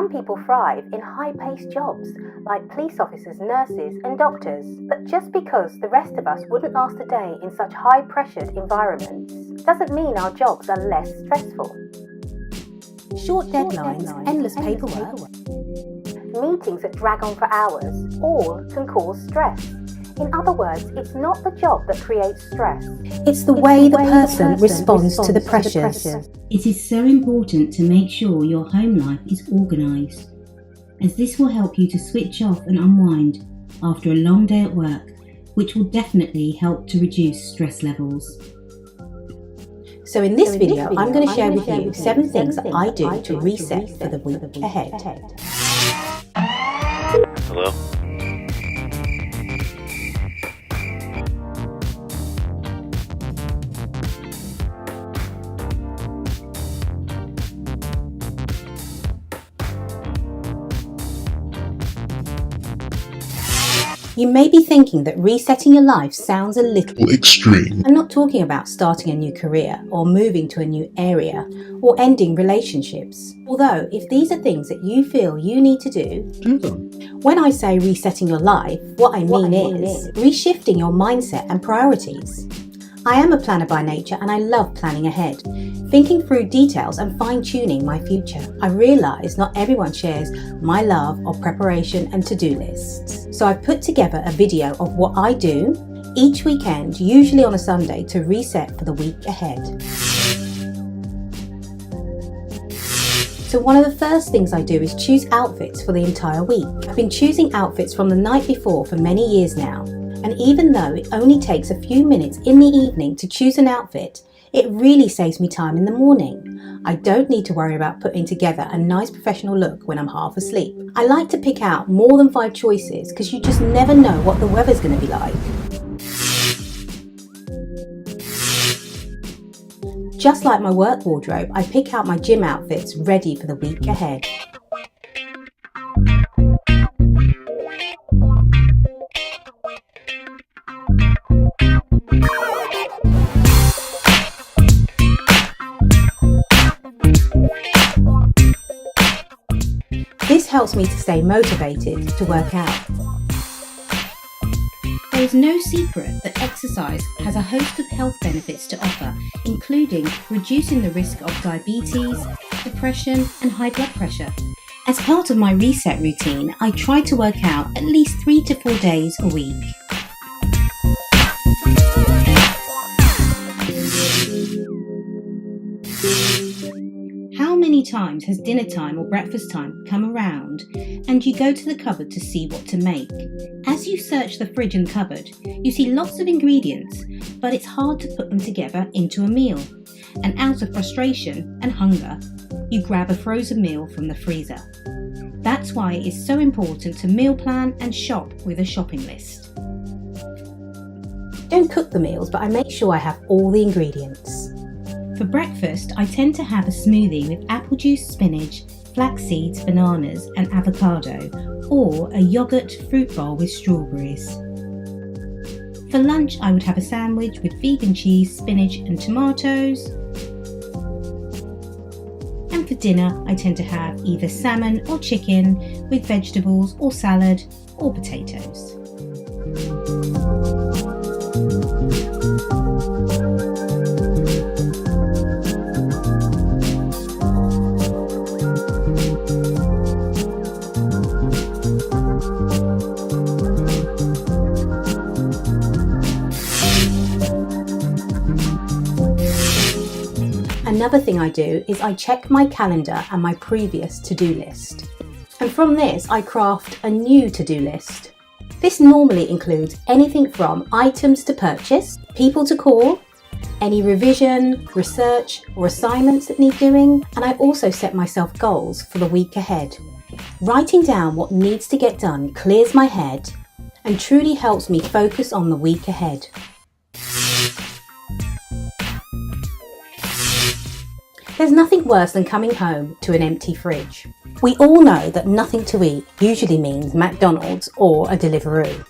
Some people thrive in high-paced jobs, like police officers, nurses and doctors. But just because the rest of us wouldn't last a day in such high-pressured environments, doesn't mean our jobs are less stressful. Short deadlines, endless paperwork, meetings that drag on for hours, all can cause stress. In other words, it's not the job that creates stress. It's the way the person responds to the pressures. It is so important to make sure your home life is organised, as this will help you to switch off and unwind after a long day at work, which will definitely help to reduce stress levels. So in this video, I'm going to share with you 7 things that I do to reset for the week ahead. Hello? You may be thinking that resetting your life sounds a little extreme. I'm not talking about starting a new career or moving to a new area or ending relationships. Although, if these are things that you feel you need to do them. When I say resetting your life, what I mean is reshifting your mindset and priorities. I am a planner by nature and I love planning ahead, thinking through details and fine-tuning my future. I realise not everyone shares my love of preparation and to-do lists. So I've put together a video of what I do each weekend, usually on a Sunday, to reset for the week ahead. So one of the first things I do is choose outfits for the entire week. I've been choosing outfits from the night before for many years now. And even though it only takes a few minutes in the evening to choose an outfit, it really saves me time in the morning. I don't need to worry about putting together a nice professional look when I'm half asleep. I like to pick out more than 5 choices because you just never know what the weather's going to be like. Just like my work wardrobe, I pick out my gym outfits ready for the week ahead. This helps me to stay motivated to work out. There is no secret that exercise has a host of health benefits to offer, including reducing the risk of diabetes, depression and high blood pressure. As part of my reset routine, I try to work out at least 3 to 4 days a week. How many times has dinner time or breakfast time come around and you go to the cupboard to see what to make? As you search the fridge and cupboard, you see lots of ingredients, but it's hard to put them together into a meal. And out of frustration and hunger, you grab a frozen meal from the freezer. That's why it is so important to meal plan and shop with a shopping list. Don't cook the meals, but I make sure I have all the ingredients. For breakfast, I tend to have a smoothie with apple juice, spinach, flax seeds, bananas and avocado, or a yogurt fruit bowl with strawberries. For lunch, I would have a sandwich with vegan cheese, spinach and tomatoes. And for dinner, I tend to have either salmon or chicken with vegetables or salad or potatoes. Another thing I do is I check my calendar and my previous to-do list. And from this, I craft a new to-do list. This normally includes anything from items to purchase, people to call, any revision, research or assignments that need doing, and I also set myself goals for the week ahead. Writing down what needs to get done clears my head and truly helps me focus on the week ahead. There's nothing worse than coming home to an empty fridge. We all know that nothing to eat usually means McDonald's or a Deliveroo.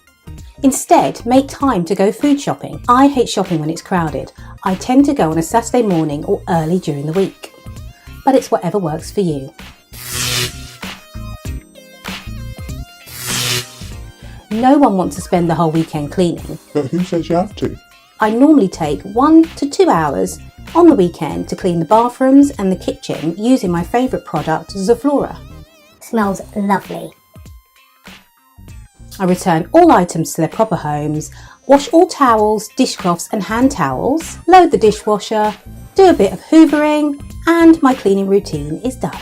Instead, make time to go food shopping. I hate shopping when it's crowded. I tend to go on a Saturday morning or early during the week. But it's whatever works for you. No one wants to spend the whole weekend cleaning. But who says you have to? I normally take 1 to 2 hours on the weekend to clean the bathrooms and the kitchen using my favourite product, Zoflora. Smells lovely. I return all items to their proper homes, wash all towels, dishcloths and hand towels, load the dishwasher, do a bit of hoovering, and my cleaning routine is done.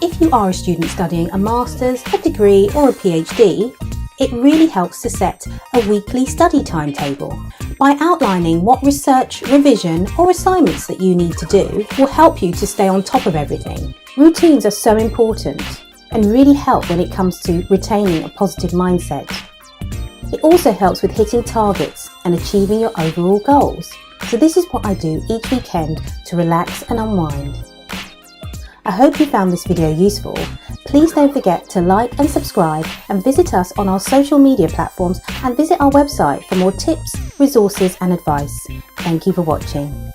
If you are a student studying a master's, a degree or a PhD, it really helps to set a weekly study timetable. By outlining what research, revision or assignments that you need to do will help you to stay on top of everything. Routines are so important and really help when it comes to retaining a positive mindset. It also helps with hitting targets and achieving your overall goals. So this is what I do each weekend to relax and unwind. I hope you found this video useful. Please don't forget to like and subscribe and visit us on our social media platforms and visit our website for more tips, resources and advice. Thank you for watching.